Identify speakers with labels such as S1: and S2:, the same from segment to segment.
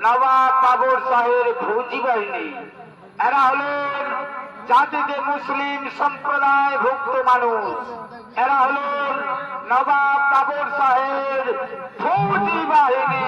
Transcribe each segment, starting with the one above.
S1: নবাব বাবর শাহের ফৌজি বাহিনী। এরা হলেন জাতিতে মুসলিম সম্প্রদায়ভুক্ত মানুষ। এরা হলেন নবাব বাবর শাহের ফৌজি বাহিনী।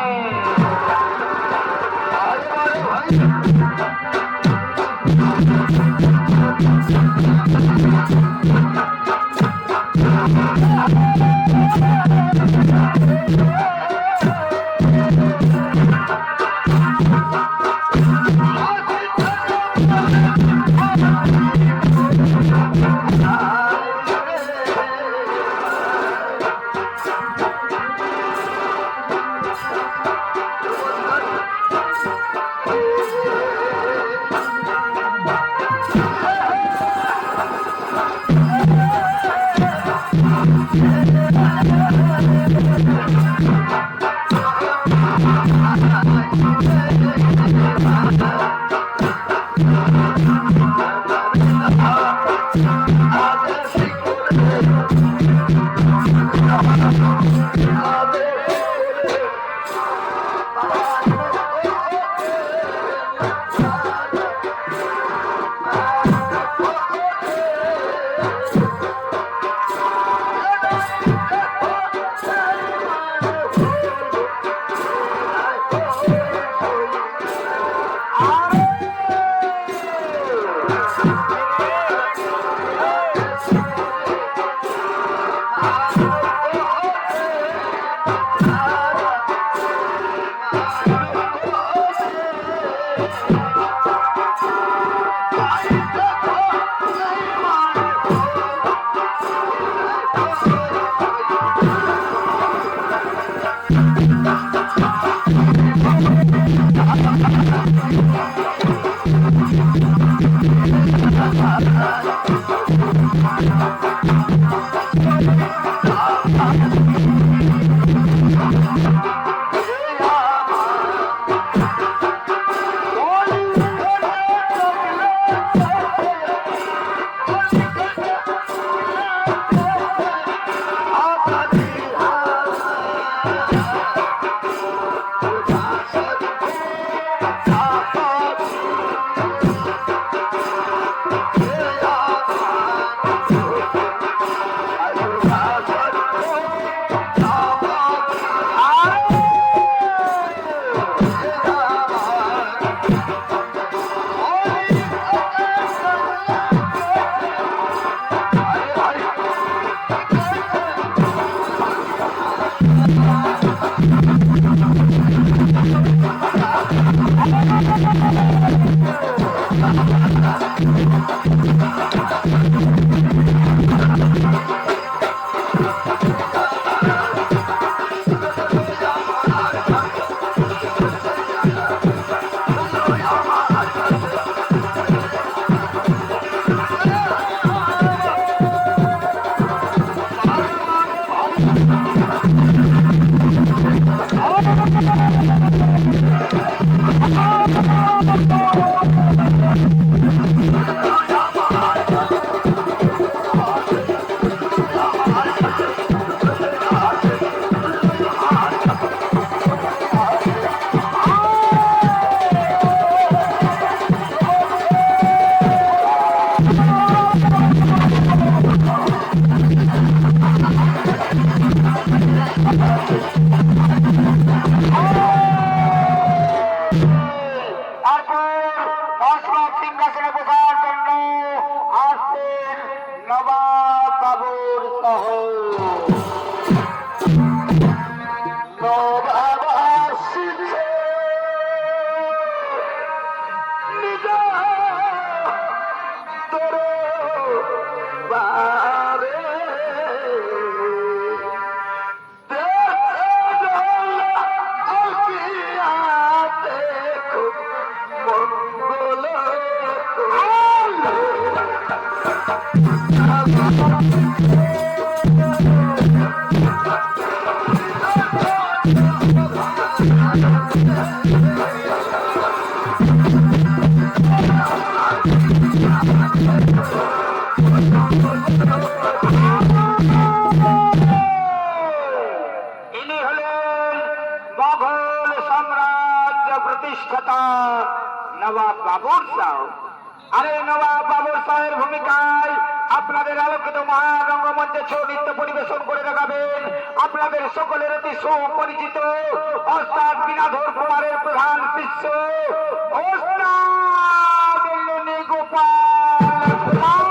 S2: Thank you.
S1: ইনি হলেন মোগল সাম্রাজ্য প্রতিষ্ঠাতা নবাব বাবর শাহ। আরে নবাব বাবর শাহের ভূমিকায় আপনাদের আলোকিত মহারঙ্গমঞ্চে ছৌ নৃত্য পরিবেশন করে দেখাবেন আপনাদের সকলের অতি সুপরিচিত ওস্তাদ বিনাধর কুমারের প্রধান শিষ্য ওস্তাদ লুনি গোপাল কুমার।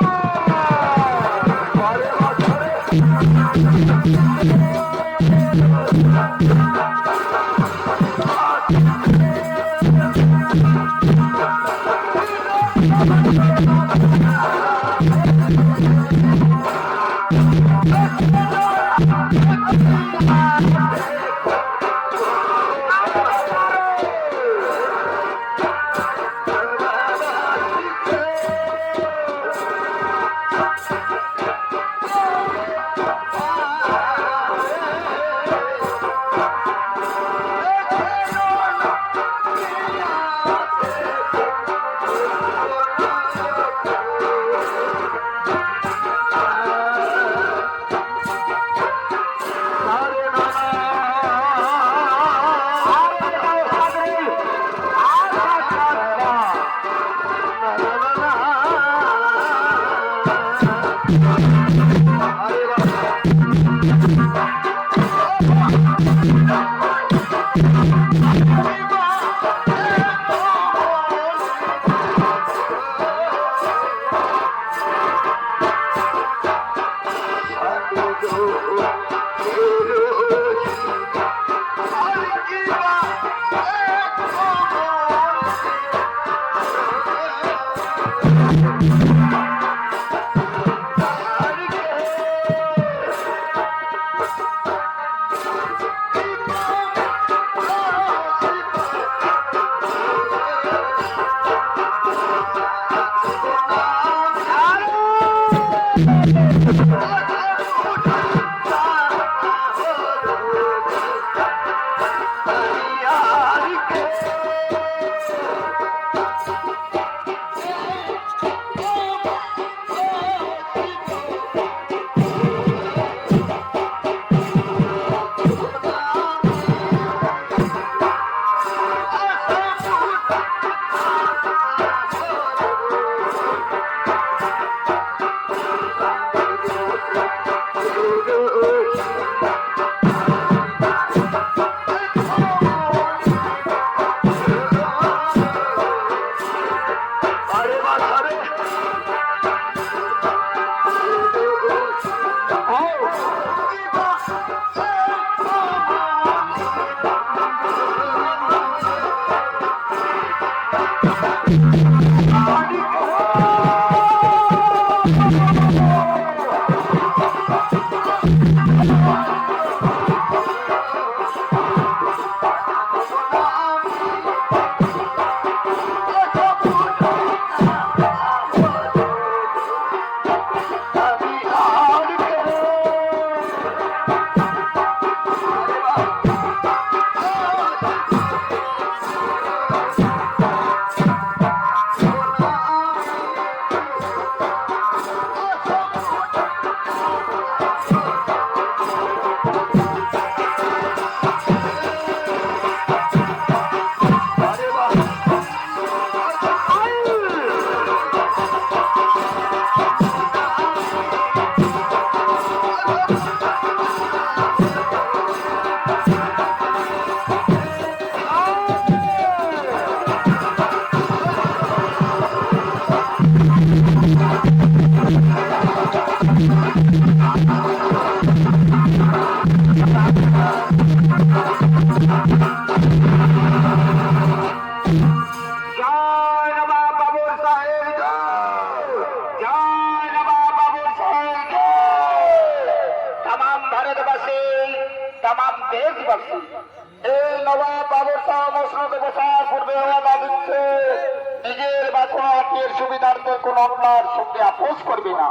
S2: সুবিধার্থে কোন অন্যার সঙ্গে আপোষ করবে না।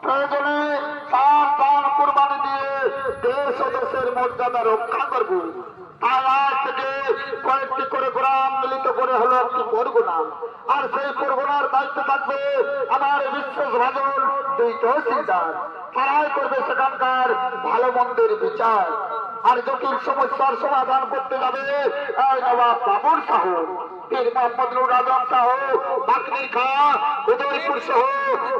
S2: প্রয়োজনে প্রাণ প্রাণ কোরবানি দিয়ে দেশ ও দেশের মর্যাদা রক্ষা করব। তাই আজ থেকে কয়েকটি করে গ্রাম মিলিত পরে হলো একটি পরগনা, আর সেই পরগনার দায়িত্ব থাকবে আমার বিশ্বাসভাজন 2 তহসিলদার। তারাই করবে সেখানকার ভালো মন্দের বিচার, আর জটিল সমস্যার সমাধান করতে যাবে এই নবাব বাবুর শাহ, পীর মোহাম্মদ নুর আজম শাহ, বাকনির খা, উদয়পুর সহ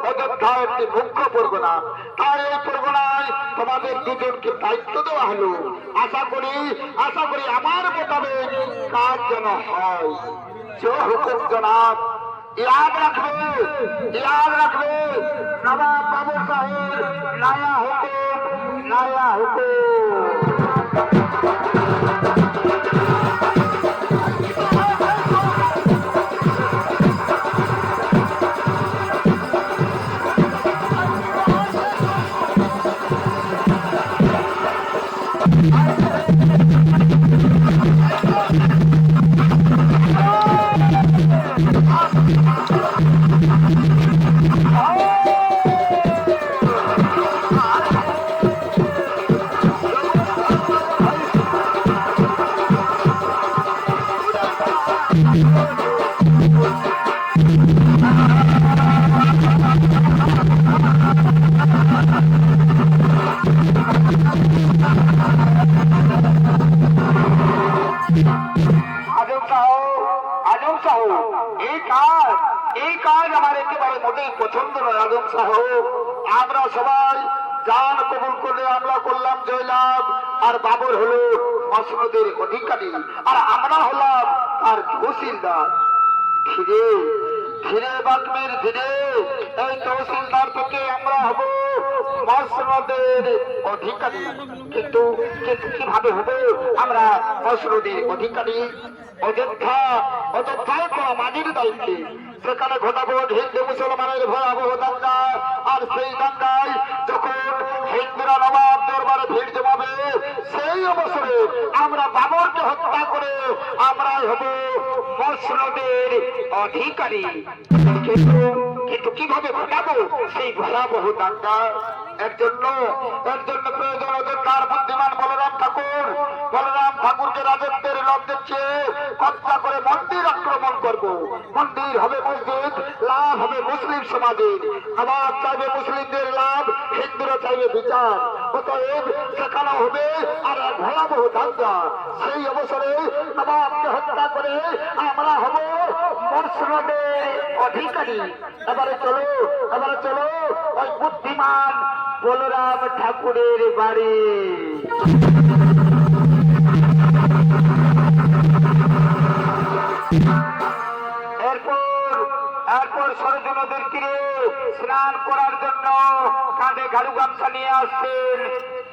S2: অযোধ্যা একটি মুখ্য পরগনা। তাই এই পরগনায় তোমাদের দুজনকে দায়িত্ব দেওয়া হলো। আশা করি আমার মোতাবেক কাজ যেন হয়। যে হুকুম জনাব, याद रखबे नवाब बाबू साहेब नया हुकुम। এই কাজ আমার একেবারে মোটেই পছন্দ নয় আজম শাহ। আমরা সবাই জান কবুল করলে আমরা করলাম জয়লাভ, আর বাবর হলো মসনদের অধিকারী, আর আমরা হলাম তার তহসিলদার। ধীরে ধীরে বাকমির ধীরে এই তহসিলদার থেকে আমরা হব মসনদের অধিকারী। কিন্তু কিভাবে হবে আমরা মসনদের অধিকারী? অযোধ্যায় কোনো মাঝির দায়িত্বে সেখানে ঘটাবো হিন্দু মুসলমানের ভয়াবহ দাঙ্গা, আর সেই দাঙ্গায় যখন হিন্দুরা নবাব দরবারে ভিড় জমাবে, সেই অবসরে আমরা বাবরকে হত্যা করে আমরাই হব মসনদের অধিকারী। কিন্তু কিভাবে ঘটাবো সেই ভয়াবহ দাঙ্গা? এর জন্য প্রয়োজন অযোধ্যার বুদ্ধিমান বলরাম ঠাকুরকে রাজত্বের লোভ দিচ্ছে, কব্জা করে মন্দির আক্রমণ করব। মন্দির হবে মসজিদ, লাভ হবে মুসলিম সমাজের। নবাব চাইবে মুসলিমদের লাভ, হিন্দুরা চাইবে বিচার। অতএব সেখানে হবে আর এক ভয়াবহ দাঙ্গা। সেই অবসরে নবাবকে হত্যা করে আমরা হব মসনদের অধিকারী। এবারে চলো ওই বুদ্ধিমান বলরাম ঠাকুরের বাড়ি। এরপর সরজু নদীর তীরে স্নান করার জন্য কাঁধে গাড়ু গামছা নিয়ে আসছেন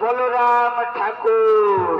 S2: বলরাম ঠাকুর।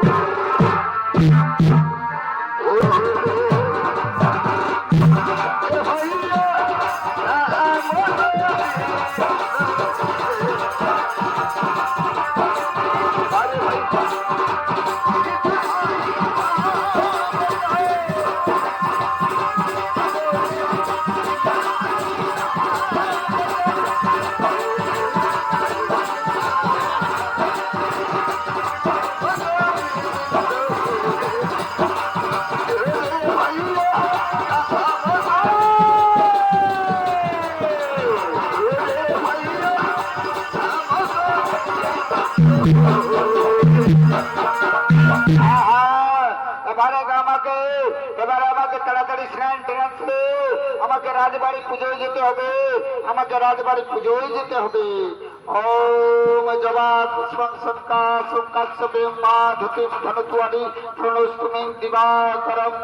S2: এবারে আমাকে তাড়াতাড়ি স্নান টান করে আমাকে রাজবাড়ি পুজোয় যেতে হবে। ওম জবাব পুষ্পং সৎকা সুকাশ্যপে মা ধুতিম ধনুত্বানি প্রণস্তুমিং দিবাকরম।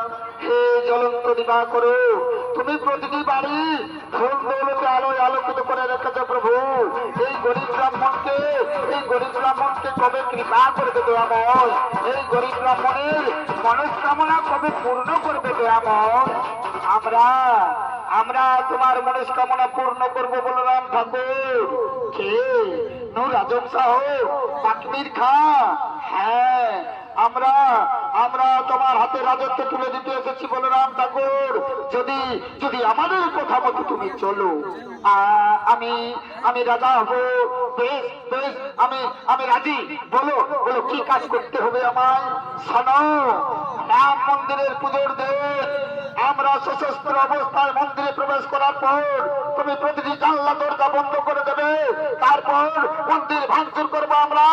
S2: হে জ্বলন্ত দিবাকর, তুমি প্রতিটি বাড়ি ধন দৌলতে আলোয় আলোকিত করে রেখেছ প্রভু। এই গরিব ব্রাহ্মণকে কবে কৃপা করবে দয়াময়? এই গরিব ব্রাহ্মণের মনস্কামনা কবে পূর্ণ করবে দয়াময়? আমরা তোমার মনস্কামনা পূর্ণ করবো বলরাম ঠাকুর। কে? নূর আজম শাহ, বাকমির খা। হ্যাঁ, আমরা তোমার হাতে রাজত্ব তুলে দিতে এসেছি বলরাম ঠাকুর। যদি আমাদের কথা মতো তুমি চলো, আমি রাজা হব। বেশ, আমি রাজি। বলো কি কাজ করতে হবে আমায়? শোনো, রাম মন্দিরের পুজোর দিন আমরা সশস্ত্র অবস্থায় মন্দিরে প্রবেশ করার পর তুমি প্রতিটি জানলা দরজা বন্ধ করে দেবে। তারপর মন্দির ভাঙচুর করবো আমরা,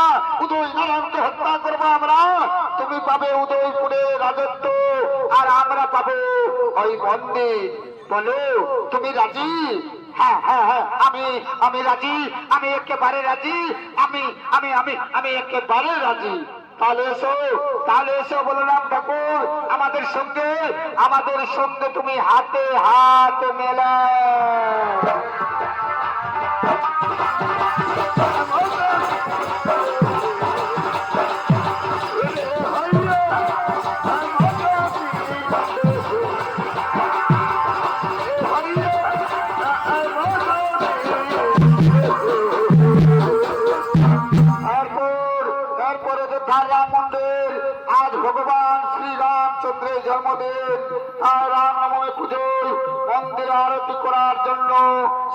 S2: উদয় নারায়ণকে হত্যা করবো আমরা। তুমি পাবে উদয়পুরের রাজত্ব, আর আমরা পাবো ওই মন্দির। বলো তুমি রাজি?
S1: হ্যাঁ হ্যাঁ হ্যাঁ, আমি রাজি, আমি একেবারে রাজি, আমি আমি আমি আমি একেবারে রাজি। তাহলে এসো বলরাম ঠাকুর, আমাদের সঙ্গে তুমি হাতে হাত মেলা।
S2: তারপরে যে রাম মন্দির, আজ ভগবান শ্রীরামচন্দ্রের জন্মদিন, তাই রামনবমী পুজোয় মন্দিরে আরতি করার জন্য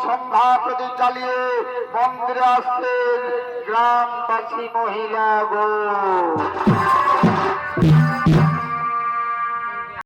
S2: সন্ধ্যা প্রদীপ জ্বালিয়ে মন্দিরে আসছেন গ্রামবাসী মহিলা গো।